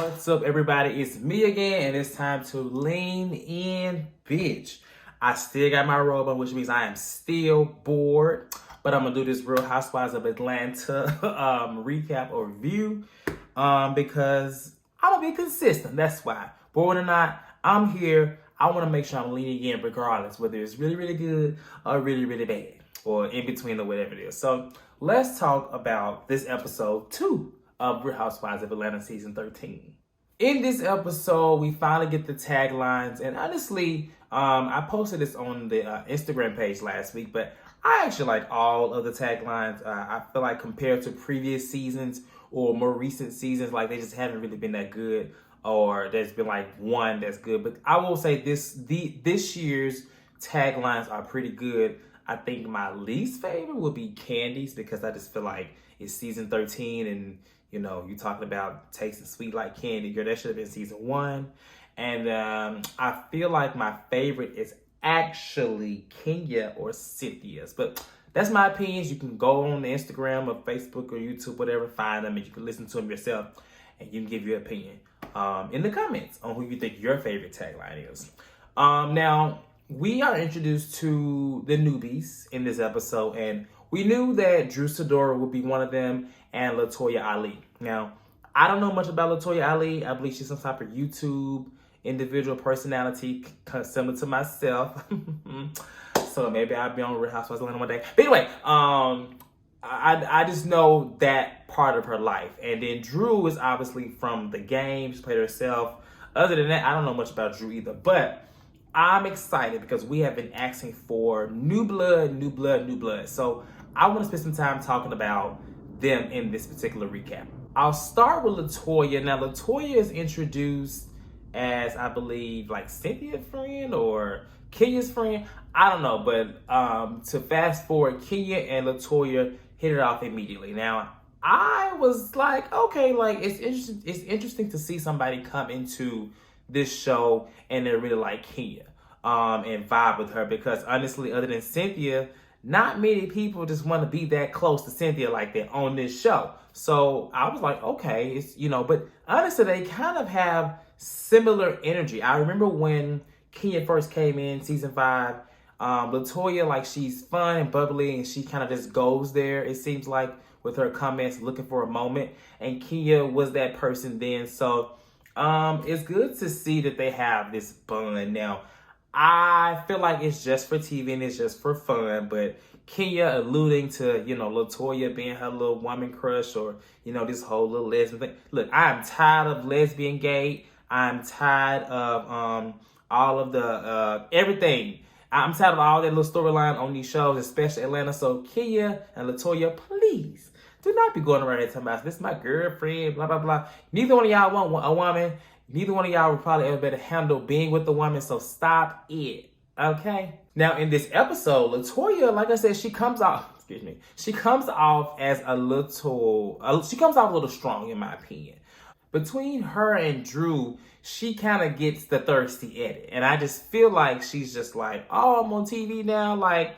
What's up, everybody? It's me again, and it's time to lean in, bitch. I still got my robe on, which means I am still bored, but I'm gonna do this Real Housewives of Atlanta recap or review because I'm gonna be consistent. That's why. Bored or not, I'm here. I want to make sure I'm leaning in regardless, whether it's really, really good or really, really bad, or in between or whatever it is. So let's talk about this episode 2 of Real Housewives of Atlanta season 13. In this episode, we finally get the taglines, and honestly, I posted this on the Instagram page last week, but I actually like all of the taglines. I feel like compared to previous seasons or more recent seasons, like they just haven't really been that good, or there's been like one that's good. But I will say this year's taglines are pretty good. I think my least favorite would be Candy's, because I just feel like it's season 13 and you know, you talking about tasting sweet like candy. Girl, that should have been season 1. And I feel like my favorite is actually Kenya or Cynthia's. But that's my opinions. You can go on the Instagram or Facebook or YouTube, whatever, find them, and you can listen to them yourself. And you can give your opinion in the comments on who you think your favorite tagline is. Now, we are introduced to the newbies in this episode, and we knew that Drew Sidora would be one of them, and Latoya Ali. Now, I don't know much about Latoya Ali. I believe she's some type of YouTube individual personality, similar to myself. So maybe I'll be on Real Housewives of Atlanta one day. But anyway, I just know that part of her life. And then Drew is obviously from the game. She played herself. Other than that, I don't know much about Drew either. But I'm excited because we have been asking for new blood, new blood, new blood. So I want to spend some time talking about them in this particular recap. I'll start with Latoya. Now, Latoya is introduced as, I believe, like Cynthia's friend or Kenya's friend. I don't know, but to fast forward, Kenya and Latoya hit it off immediately. Now, I was like, okay, like it's interesting to see somebody come into this show and they really like Kenya and vibe with her, because honestly, other than Cynthia, not many people just want to be that close to Cynthia like that on this show. So I was like, okay, it's, you know, but honestly, they kind of have similar energy. I remember when Kenya first came in season 5, Latoya, like, she's fun and bubbly and she kind of just goes there, it seems like, with her comments, looking for a moment. And Kenya was that person then. So it's good to see that they have this bond. Now, I feel like it's just for TV and it's just for fun, but Kenya alluding to, you know, Latoya being her little woman crush, or, you know, this whole little lesbian thing. Look, I'm tired of lesbian gate. I'm tired of all of the everything. I'm tired of all that little storyline on these shows, especially Atlanta. So Kenya and Latoya, please do not be going around here talking about, this is my girlfriend, blah, blah, blah. Neither one of y'all want a woman. Neither one of y'all would probably ever better handle being with a woman, so stop it, okay? Now, in this episode, Latoya, like I said, she comes off as a little strong, in my opinion. Between her and Drew, she kind of gets the thirsty edit. And I just feel like she's just like, oh, I'm on TV now, like,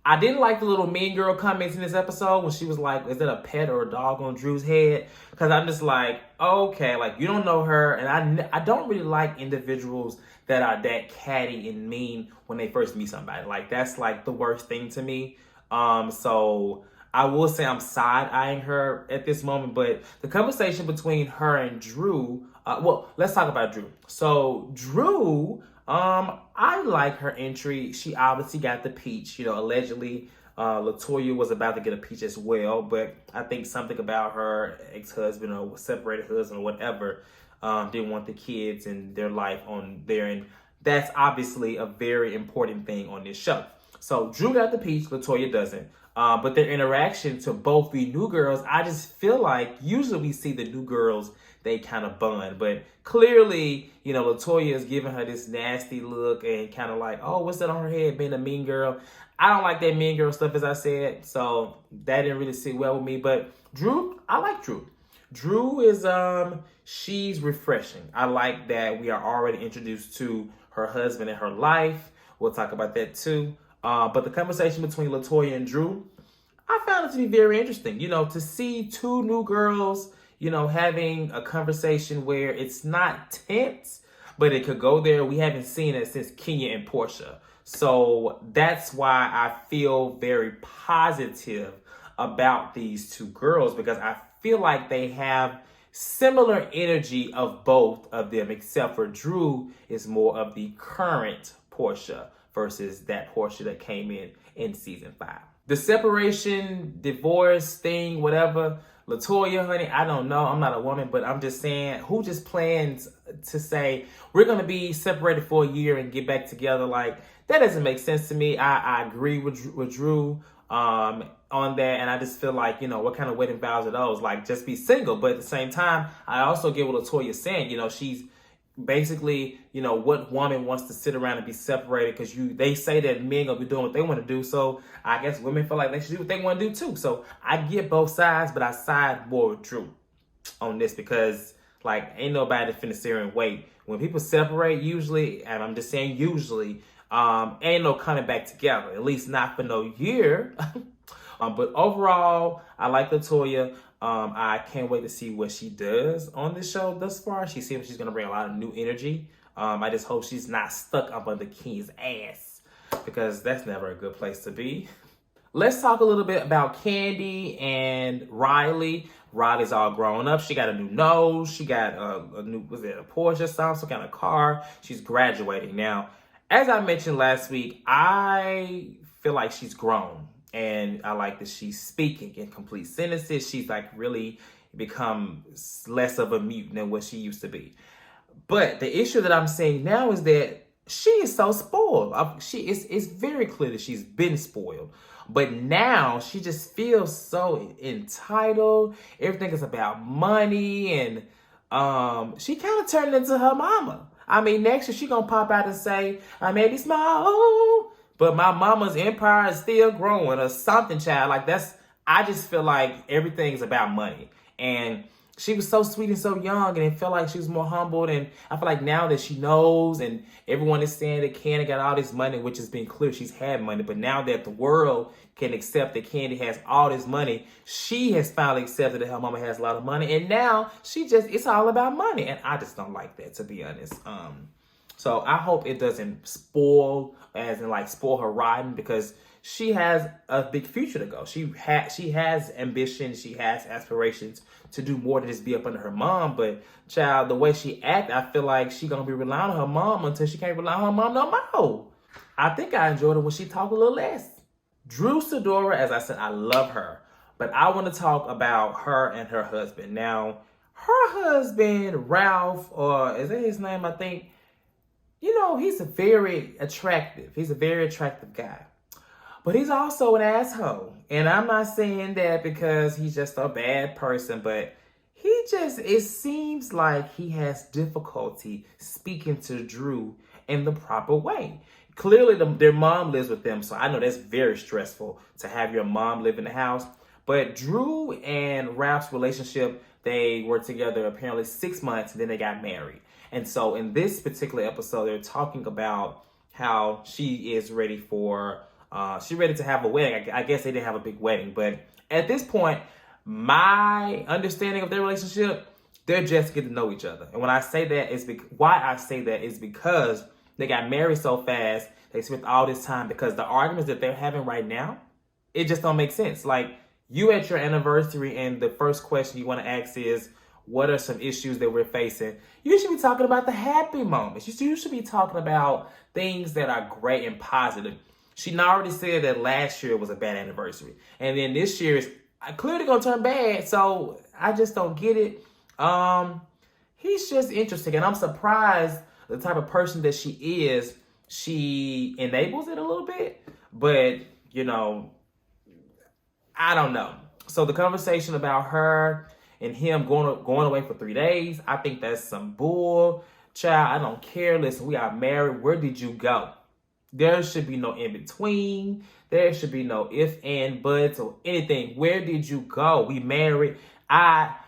I didn't like the little mean girl comments in this episode when she was like, is that a pet or a dog on Drew's head? Because I'm just like, okay, like, you don't know her. And I don't really like individuals that are that catty and mean when they first meet somebody. Like, that's like the worst thing to me. So I will say I'm side-eyeing her at this moment. But the conversation between her and Drew, well, let's talk about Drew. So Drew, I like her entry. She obviously got the peach. You know, allegedly, Latoya was about to get a peach as well, but I think something about her ex-husband or separated husband or whatever didn't want the kids and their life on there, and that's obviously a very important thing on this show. So Drew got the peach, Latoya doesn't. But their interaction to both the new girls, I just feel like usually we see the new girls, they kind of bond. But clearly, you know, Latoya is giving her this nasty look and kind of like, oh, what's that on her head, being a mean girl? I don't like that mean girl stuff, as I said. So that didn't really sit well with me. But Drew, I like Drew. Drew is, she's refreshing. I like that we are already introduced to her husband and her life. We'll talk about that too. But the conversation between Latoya and Drew, I found it to be very interesting. You know, to see two new girls, having a conversation where it's not tense, but it could go there. We haven't seen it since Kenya and Portia. So that's why I feel very positive about these two girls, because I feel like they have similar energy of both of them, except for Drew is more of the current Portia versus that Portia that came in season 5. The separation, divorce thing, whatever, Latoya, honey, I don't know. I'm not a woman, but I'm just saying, who just plans to say, we're going to be separated for a year and get back together? Like, that doesn't make sense to me. I agree with Drew on that, and I just feel like, what kind of wedding vows are those? Like, just be single. But at the same time, I also get what Latoya's saying. She's basically, what woman wants to sit around and be separated? Because they say that men gonna be doing what they want to do. So I guess women feel like they should do what they want to do too. So I get both sides, but I side more with Drew on this, because like, ain't nobody finna sit here and wait. When people separate, usually, and I'm just saying usually, ain't no coming back together. At least not for no year. But overall, I like Latoya. I can't wait to see what she does on this show thus far. She seems she's going to bring a lot of new energy. I just hope she's not stuck up under King's ass, because that's never a good place to be. Let's talk a little bit about Candy and Riley. Riley's all grown up. She got a new nose. She got a new, a Porsche, some kind of car. She's graduating. Now, as I mentioned last week, I feel like she's grown. And I like that she's speaking in complete sentences. She's like really become less of a mute than what she used to be. But the issue that I'm seeing now is that she is so spoiled. It's very clear that she's been spoiled. But now she just feels so entitled. Everything is about money. And she kind of turned into her mama. I mean, next year she going to pop out and say, I may be small, but my mama's empire is still growing, or something, child. Like, I just feel like everything's about money. And she was so sweet and so young, and it felt like she was more humbled. And I feel like now that she knows, and everyone is saying that Candy got all this money, which has been clear she's had money. But now that the world can accept that Candy has all this money, she has finally accepted that her mama has a lot of money. And now it's all about money. And I just don't like that, to be honest. So I hope it doesn't spoil, as in like spoil her riding, because she has a big future to go. She has ambition. She has aspirations to do more than just be up under her mom. But child, the way she act, I feel like she gonna be relying on her mom until she can't rely on her mom no more. I think I enjoyed it when she talked a little less. Drew Sidora, as I said, I love her. But I want to talk about her and her husband. Now, her husband, Ralph, or is that his name, I think? He's a very attractive guy. But he's also an asshole. And I'm not saying that because he's just a bad person, but it seems like he has difficulty speaking to Drew in the proper way. Clearly, their mom lives with them, so I know that's very stressful to have your mom live in the house. But Drew and Ralph's relationship, they were together apparently 6 months, and then they got married. And so in this particular episode, they're talking about how she is ready to have a wedding. I guess they didn't have a big wedding, but at this point, my understanding of their relationship, they're just getting to know each other. And when I say that, why I say that is because they got married so fast. They spent all this time, because the arguments that they're having right now, it just don't make sense. Like, you at your anniversary, and the first question you want to ask is, what are some issues that we're facing? You should be talking about the happy moments. You should be talking about things that are great and positive. She already said that last year was a bad anniversary. And then this year is clearly going to turn bad. So I just don't get it. He's just interesting. And I'm surprised the type of person that she is, she enables it a little bit. But, I don't know. So the conversation about her and him going away for 3 days, I think that's some bull. Child, I don't care. Listen, we are married. Where did you go? There should be no in between. There should be no if and buts or anything. Where did you go? We married.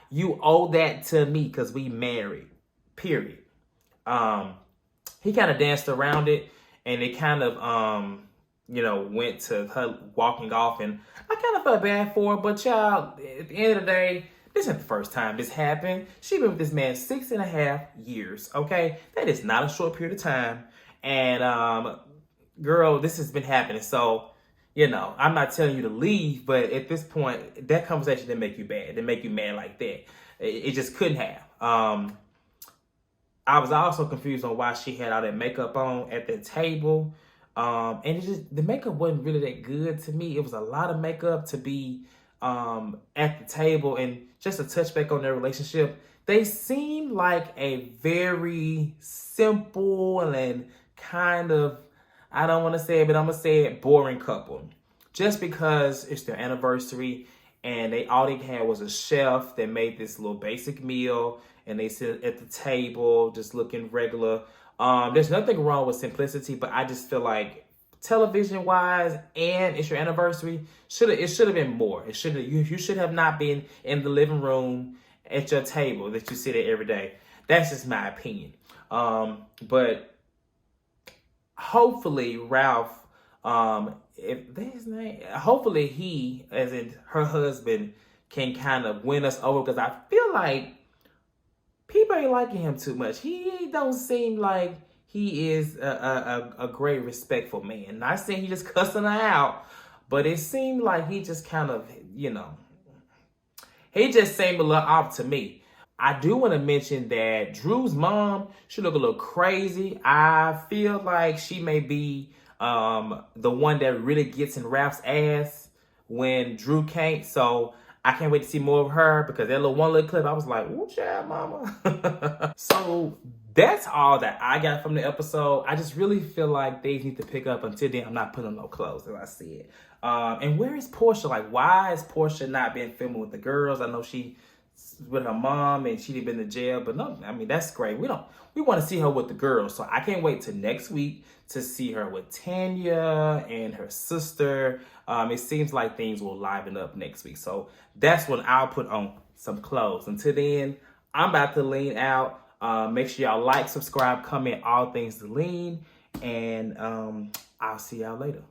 You owe that to me because we married. Period. He kind of danced around it, and it kind of went to her walking off, and I kind of felt bad for her. But child, at the end of the day, This isn't the first time this happened. She been with this man 6.5 years, okay? That is not a short period of time. And girl, this has been happening. So, I'm not telling you to leave, but at this point, that conversation didn't make you bad. Didn't make you mad like that. It just couldn't have. I was also confused on why she had all that makeup on at the table. And the makeup wasn't really that good to me. It was a lot of makeup to be at the table. And just to touch back on their relationship, they seem like a very simple and kind of, I don't want to say it, but I'm going to say it, boring couple. Just because it's their anniversary and all they had was a chef that made this little basic meal and they sit at the table just looking regular. There's nothing wrong with simplicity, but I just feel like television wise and it's your anniversary, it should have been more. You should have not been in the living room at your table that you sit at every day. That's just my opinion. But hopefully Ralph, if that's his name, hopefully he, as in her husband, can kind of win us over, because I feel like people ain't liking him too much. He don't seem like he is a great, respectful man. Not saying he just cussing her out, but it seemed like he just kind of, he just seemed a little off to me. I do want to mention that Drew's mom, she look a little crazy. I feel like she may be the one that really gets in Ralph's ass when Drew can't. So I can't wait to see more of her, because that one little clip, I was like, ooh, child, mama. So that's all that I got from the episode. I just really feel like they need to pick up. Until then, I'm not putting on no clothes, as I said. And where is Portia? Like, why is Portia not being filming with the girls? I know she with her mom and she'd been to jail, but no, I mean, that's great. We want to see her with the girls. So I can't wait till next week to see her with Tanya and her sister. It seems like things will liven up next week. So that's when I'll put on some clothes. Until then, I'm about to lean out. Make sure y'all like, subscribe, comment, all things to lean. And I'll see y'all later.